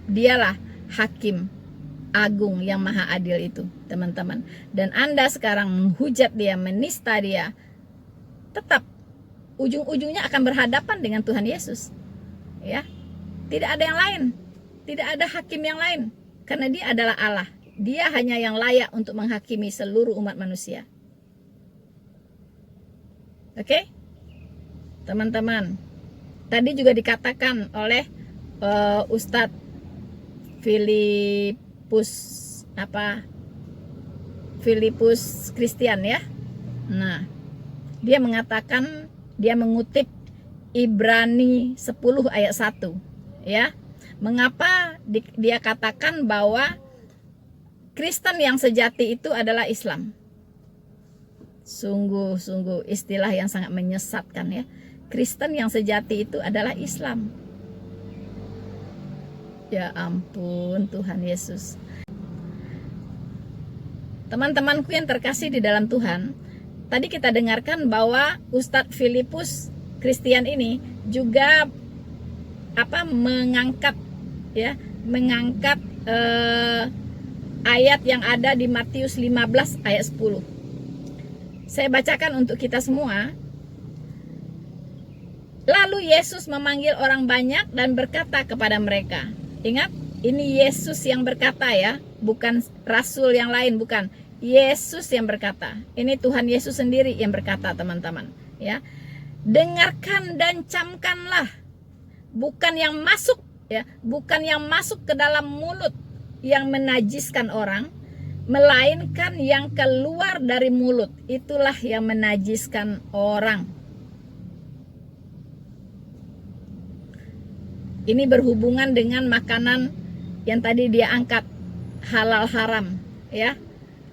Dialah hakim agung yang maha adil itu, teman-teman. Dan Anda sekarang menghujat dia, menista dia, tetap ujung-ujungnya akan berhadapan dengan Tuhan Yesus. Ya, tidak ada yang lain, tidak ada hakim yang lain, karena dia adalah Allah. Dia hanya yang layak untuk menghakimi seluruh umat manusia. Oke, teman-teman. Tadi juga dikatakan oleh Ustadz Filipus Christian, ya. Nah, dia mengatakan, dia mengutip Ibrani 10 ayat 1, ya. Mengapa dia katakan bahwa Kristen yang sejati itu adalah Islam? Sungguh-sungguh istilah yang sangat menyesatkan, ya. Kristen yang sejati itu adalah Islam. Ya ampun, Tuhan Yesus. Teman-temanku yang terkasih di dalam Tuhan, tadi kita dengarkan bahwa Ustadz Filipus Christian ini juga mengangkat ayat yang ada di Matius 15 ayat 10. Saya bacakan untuk kita semua. Lalu Yesus memanggil orang banyak dan berkata kepada mereka. Ingat, ini Yesus yang berkata, ya, bukan rasul yang lain, bukan. Yesus yang berkata. Ini Tuhan Yesus sendiri yang berkata, teman-teman, ya. Dengarkan dan camkanlah, bukan yang masuk, ya, bukan yang masuk ke dalam mulut yang menajiskan orang, melainkan yang keluar dari mulut, itulah yang menajiskan orang. Ini berhubungan dengan makanan yang tadi dia angkat, halal haram, ya.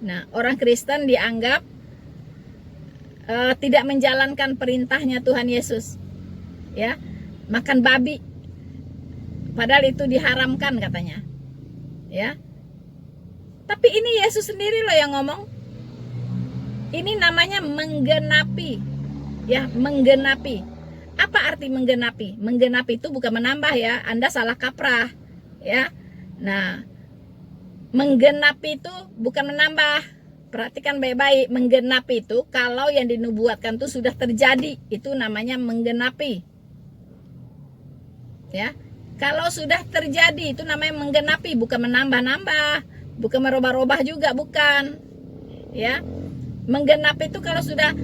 Nah, orang Kristen dianggap tidak menjalankan perintahnya Tuhan Yesus, ya, makan babi, padahal itu diharamkan katanya, ya. Tapi ini Yesus sendiri loh yang ngomong. Ini namanya menggenapi, ya, menggenapi. Apa arti menggenapi? Menggenapi itu bukan menambah, ya. Anda salah kaprah, ya. Nah, menggenapi itu bukan menambah. Perhatikan baik-baik. Menggenapi itu kalau yang dinubuatkan itu sudah terjadi, itu namanya menggenapi. Ya. Kalau sudah terjadi, itu namanya menggenapi, bukan menambah-nambah, bukan merubah-rubah juga, bukan. Ya, menggenapi itu kalau sudah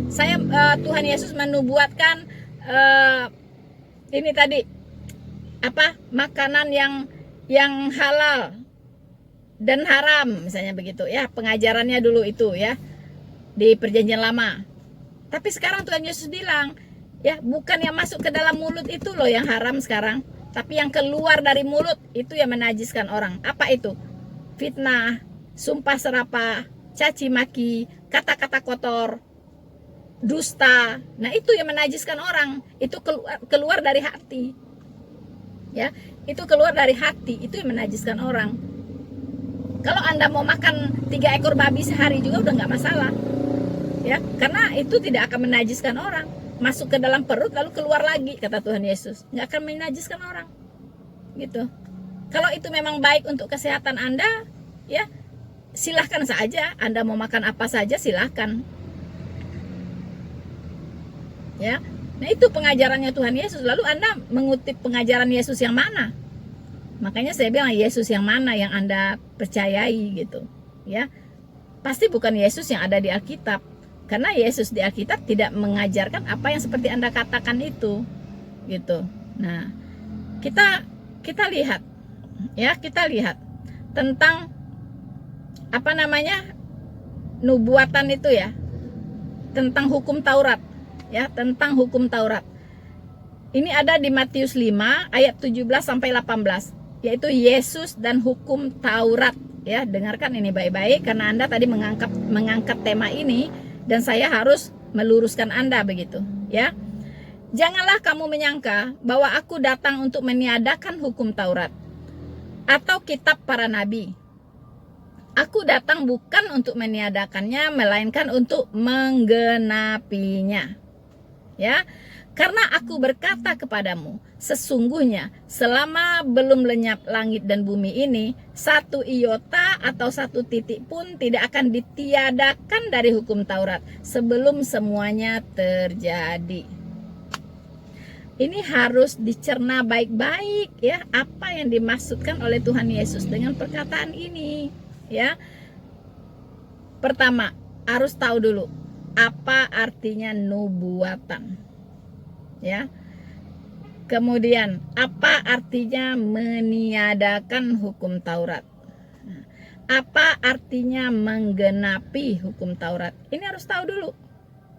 Tuhan Yesus menubuatkan ini tadi apa, makanan yang halal dan haram, misalnya begitu ya, pengajarannya dulu itu ya di Perjanjian Lama. Tapi sekarang Tuhan Yesus bilang, ya bukan yang masuk ke dalam mulut itu loh yang haram sekarang, tapi yang keluar dari mulut itu yang menajiskan orang. Apa itu? Fitnah, sumpah serapah, caci maki, kata-kata kotor, dusta. Nah, itu yang menajiskan orang. Itu keluar dari hati. Ya, itu keluar dari hati, itu yang menajiskan orang. Kalau Anda mau makan 3 ekor babi sehari juga udah nggak masalah. Ya, karena itu tidak akan menajiskan orang. Masuk ke dalam perut lalu keluar lagi, kata Tuhan Yesus. Nggak akan menajiskan orang. Gitu. Kalau itu memang baik untuk kesehatan Anda, ya silahkan saja. Anda mau makan apa saja silahkan. Ya. Nah, itu pengajarannya Tuhan Yesus. Lalu Anda mengutip pengajaran Yesus yang mana? Makanya saya bilang, Yesus yang mana yang Anda percayai gitu. Ya. Pasti bukan Yesus yang ada di Alkitab. Karena Yesus di Alkitab tidak mengajarkan apa yang seperti Anda katakan itu. Gitu. Nah, kita lihat ya, kita lihat tentang apa namanya? Nubuatan itu ya. Tentang hukum Taurat. Ya, tentang hukum Taurat. Ini ada di Matius 5 ayat 17 sampai 18, yaitu Yesus dan hukum Taurat. Ya, dengarkan ini baik-baik karena Anda tadi mengangkat tema ini dan saya harus meluruskan Anda begitu, ya. Janganlah kamu menyangka bahwa aku datang untuk meniadakan hukum Taurat atau kitab para nabi. Aku datang bukan untuk meniadakannya, melainkan untuk menggenapinya. Ya, karena aku berkata kepadamu, sesungguhnya selama belum lenyap langit dan bumi ini, 1 iota atau 1 titik pun tidak akan ditiadakan dari hukum Taurat sebelum semuanya terjadi. Ini harus dicerna baik-baik ya, apa yang dimaksudkan oleh Tuhan Yesus dengan perkataan ini, ya. Pertama, harus tahu dulu apa artinya nubuatan. Ya. Kemudian, apa artinya meniadakan hukum Taurat? Apa artinya menggenapi hukum Taurat? Ini harus tahu dulu.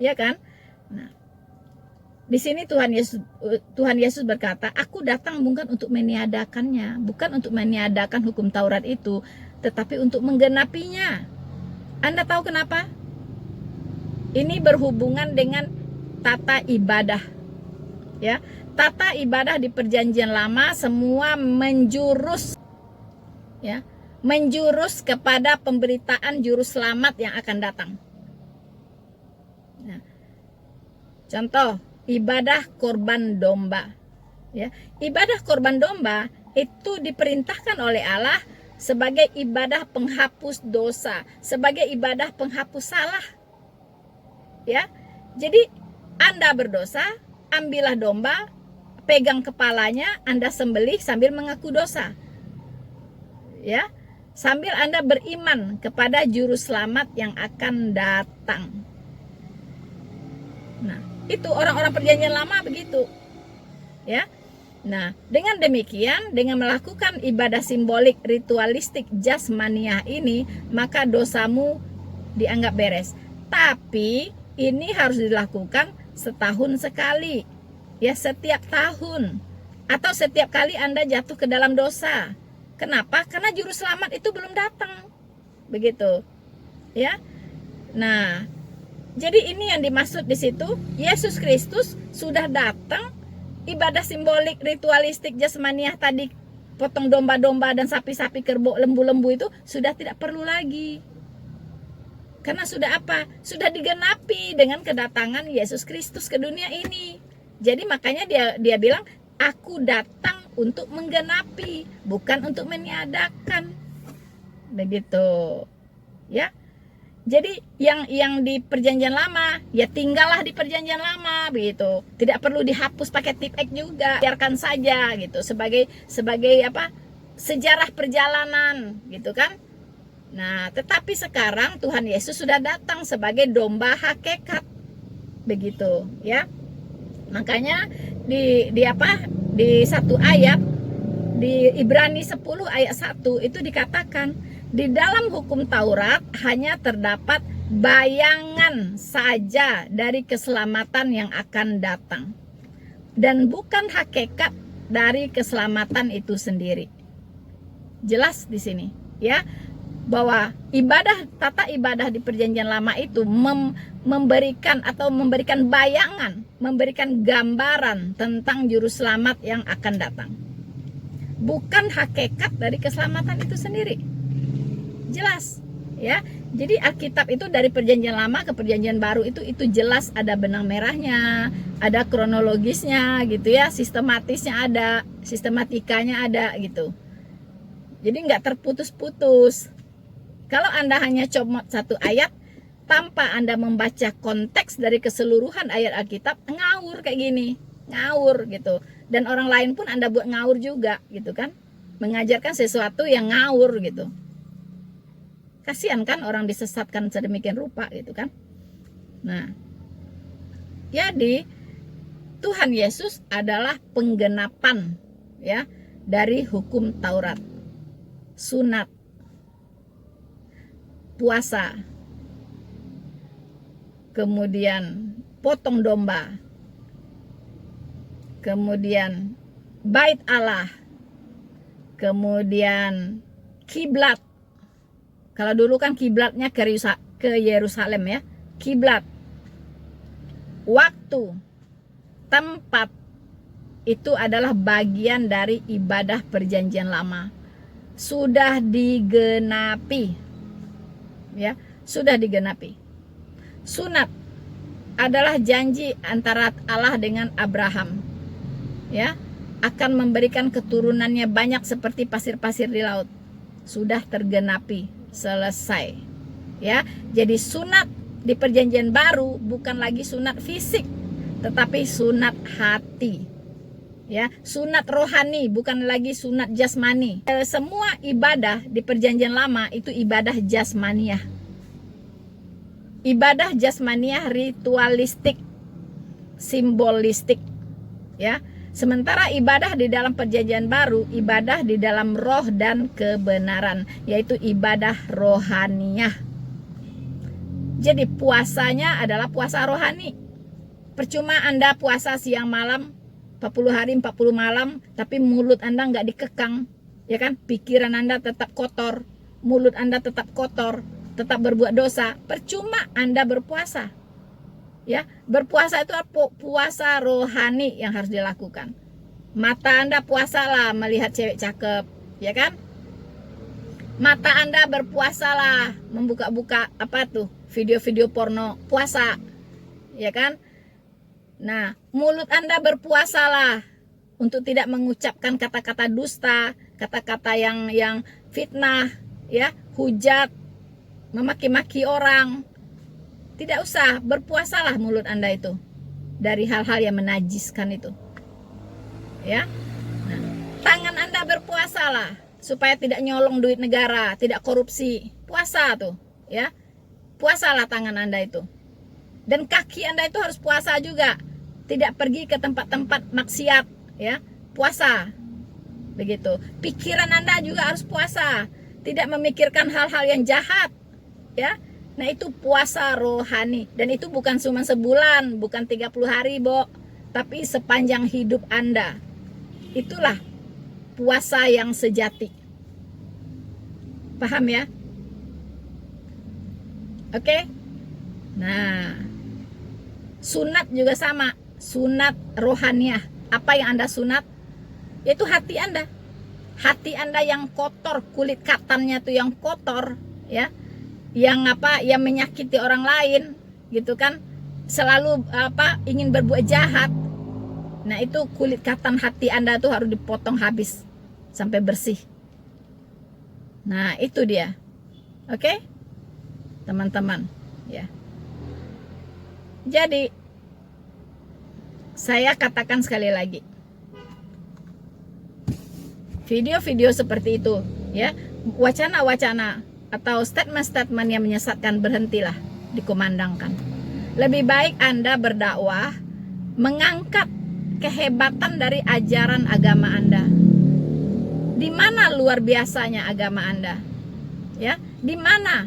Ya kan? Nah, di sini Tuhan Yesus berkata, aku datang bukan untuk meniadakannya, bukan untuk meniadakan hukum Taurat itu, tetapi untuk menggenapinya. Anda tahu kenapa? Ini berhubungan dengan tata ibadah. Ya, tata ibadah di Perjanjian Lama semua menjurus kepada pemberitaan juru selamat yang akan datang. Nah, contoh, ibadah korban domba. Ya, ibadah korban domba itu diperintahkan oleh Allah sebagai ibadah penghapus dosa, sebagai ibadah penghapus salah. Ya, jadi Anda berdosa, ambillah domba, pegang kepalanya, Anda sembelih sambil mengaku dosa. Ya, sambil Anda beriman kepada juru selamat yang akan datang. Nah, itu orang-orang Perjanjian Lama begitu. Ya. Nah, dengan demikian, dengan melakukan ibadah simbolik, ritualistik, jasmaniah ini, maka dosamu dianggap beres. Tapi ini harus dilakukan setahun sekali, ya, setiap tahun atau setiap kali Anda jatuh ke dalam dosa. Kenapa? Karena juru selamat itu belum datang, begitu, ya. Nah, jadi ini yang dimaksud di situ, Yesus Kristus sudah datang. Ibadah simbolik, ritualistik, jasmaniah tadi, potong domba-domba dan sapi-sapi, kerbau, lembu-lembu itu sudah tidak perlu lagi. Karena sudah apa? Sudah digenapi dengan kedatangan Yesus Kristus ke dunia ini. Jadi makanya dia bilang, aku datang untuk menggenapi, bukan untuk meniadakan. Begitu. Ya. Jadi yang di perjanjian lama ya tinggallah di perjanjian lama begitu. Tidak perlu dihapus pakai tipek juga. Biarkan saja gitu sebagai apa? Sejarah perjalanan gitu kan. Nah, tetapi sekarang Tuhan Yesus sudah datang sebagai domba hakikat. Begitu, ya. Makanya di satu ayat di Ibrani 10 ayat 1 itu dikatakan di dalam hukum Taurat hanya terdapat bayangan saja dari keselamatan yang akan datang dan bukan hakikat dari keselamatan itu sendiri. Jelas di sini, ya, bahwa tata ibadah di perjanjian lama itu memberikan bayangan, memberikan gambaran tentang juru selamat yang akan datang. Bukan hakikat dari keselamatan itu sendiri. Jelas, ya. Jadi Alkitab itu dari perjanjian lama ke perjanjian baru itu jelas ada benang merahnya, ada kronologisnya gitu ya, sistematisnya ada, sistematikanya ada gitu. Jadi nggak terputus-putus. Kalau Anda hanya comot satu ayat tanpa Anda membaca konteks dari keseluruhan ayat Alkitab, ngawur kayak gini, ngawur gitu. Dan orang lain pun Anda buat ngawur juga gitu kan. Mengajarkan sesuatu yang ngawur gitu. Kasihan kan orang disesatkan sedemikian rupa gitu kan. Nah, jadi Tuhan Yesus adalah penggenapan ya dari hukum Taurat. Sunat, puasa, kemudian potong domba, kemudian bait Allah, kemudian kiblat. Kalau dulu kan kiblatnya ke Yerusalem ya, kiblat, waktu, tempat itu adalah bagian dari ibadah perjanjian lama. Sudah digenapi, ya, sudah digenapi. Sunat adalah janji antara Allah dengan Abraham, ya, akan memberikan keturunannya banyak seperti pasir-pasir di laut. Sudah tergenapi, selesai, ya. Jadi sunat di perjanjian baru bukan lagi sunat fisik, tetapi sunat hati. Ya, sunat rohani bukan lagi sunat jasmani. Semua ibadah di perjanjian lama itu ibadah jasmaniah. Ibadah jasmaniah ritualistik, simbolistik, ya. Sementara ibadah di dalam perjanjian baru, ibadah di dalam roh dan kebenaran, yaitu ibadah rohaniah. Jadi puasanya adalah puasa rohani. Percuma Anda puasa siang malam 40 hari 40 malam, tapi mulut Anda nggak dikekang, ya kan? Pikiran Anda tetap kotor, mulut Anda tetap kotor, tetap berbuat dosa. Percuma Anda berpuasa, ya. Berpuasa itu puasa rohani yang harus dilakukan. Mata Anda puasalah melihat cewek cakep, ya kan? Mata Anda berpuasalah membuka-buka apa tuh video-video porno, puasa, ya kan? Nah, mulut Anda berpuasalah untuk tidak mengucapkan kata-kata dusta, kata-kata yang fitnah, ya, hujat, memaki-maki orang. Tidak usah, berpuasalah mulut Anda itu dari hal-hal yang menajiskan itu. Ya. Nah, tangan Anda berpuasalah supaya tidak nyolong duit negara, tidak korupsi. Puasa tuh, ya. Puasalah tangan Anda itu. Dan kaki Anda itu harus puasa juga. Tidak pergi ke tempat-tempat maksiat, ya. Puasa. Begitu. Pikiran Anda juga harus puasa. Tidak memikirkan hal-hal yang jahat, ya. Nah, itu puasa rohani. Dan itu bukan cuma sebulan, bukan 30 hari, Bo, tapi sepanjang hidup Anda. Itulah puasa yang sejati. Paham ya? Oke? Nah, sunat juga sama. Sunat rohaniah. Apa yang Anda sunat? Yaitu hati Anda. Hati Anda yang kotor, kulit katannya tuh yang kotor, ya. Yang menyakiti orang lain, gitu kan. Selalu ingin berbuat jahat. Nah, itu kulit katan hati Anda tuh harus dipotong habis sampai bersih. Nah, itu dia. Oke? teman-teman, ya. Jadi saya katakan sekali lagi, video-video seperti itu, ya, wacana-wacana atau statement-statement yang menyesatkan, berhentilah dikumandangkan. Lebih baik Anda berdakwah, mengangkat kehebatan dari ajaran agama Anda. Di mana luar biasanya agama Anda? Ya, di mana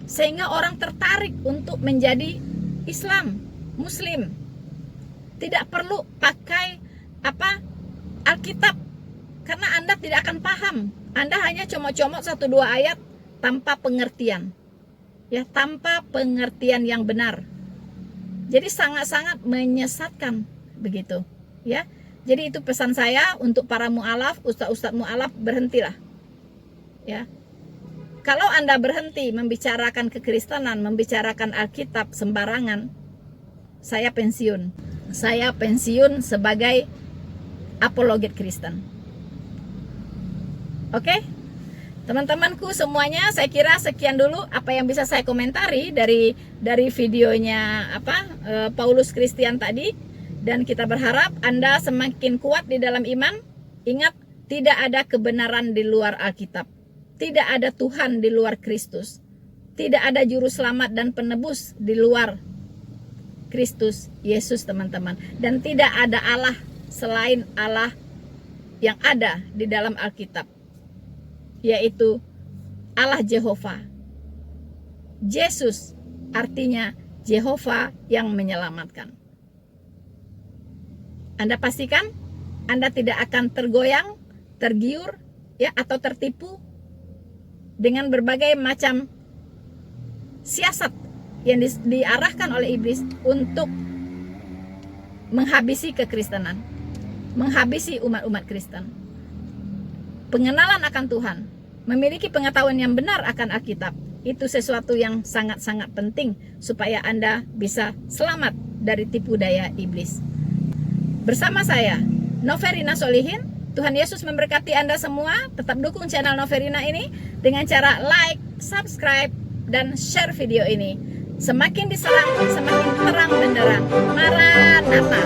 sehingga orang tertarik untuk menjadi Islam, Muslim. Tidak perlu pakai Alkitab, karena Anda tidak akan paham. Anda hanya comot-comot 1-2 ayat tanpa pengertian, ya, tanpa pengertian yang benar. Jadi sangat-sangat menyesatkan begitu, ya. Jadi itu pesan saya untuk para mu'alaf, ustaz-ustaz mu'alaf, berhentilah, ya. Kalau Anda berhenti membicarakan kekristenan, membicarakan Alkitab sembarangan, saya pensiun. Saya pensiun sebagai apologet Kristen. Oke? Teman-temanku semuanya, saya kira sekian dulu apa yang bisa saya komentari dari videonya Paulus Christian tadi, dan kita berharap Anda semakin kuat di dalam iman. Ingat, tidak ada kebenaran di luar Alkitab. Tidak ada Tuhan di luar Kristus. Tidak ada juru selamat dan penebus di luar Kristus Yesus, teman-teman. Dan tidak ada Allah selain Allah yang ada di dalam Alkitab, yaitu Allah Jehovah. Yesus artinya Jehovah yang menyelamatkan. Anda pastikan Anda tidak akan tergoyang, tergiur, ya, atau tertipu dengan berbagai macam siasat yang diarahkan oleh iblis untuk menghabisi kekristenan, menghabisi umat-umat Kristen. Pengenalan akan Tuhan, memiliki pengetahuan yang benar akan Alkitab, itu sesuatu yang sangat-sangat penting supaya Anda bisa selamat dari tipu daya iblis. Bersama saya, Noverina Solihin, Tuhan Yesus memberkati Anda semua. Tetap dukung channel Noverina ini dengan cara like, subscribe, dan share video ini. Semakin diserang, semakin terang benderang. Maranatha.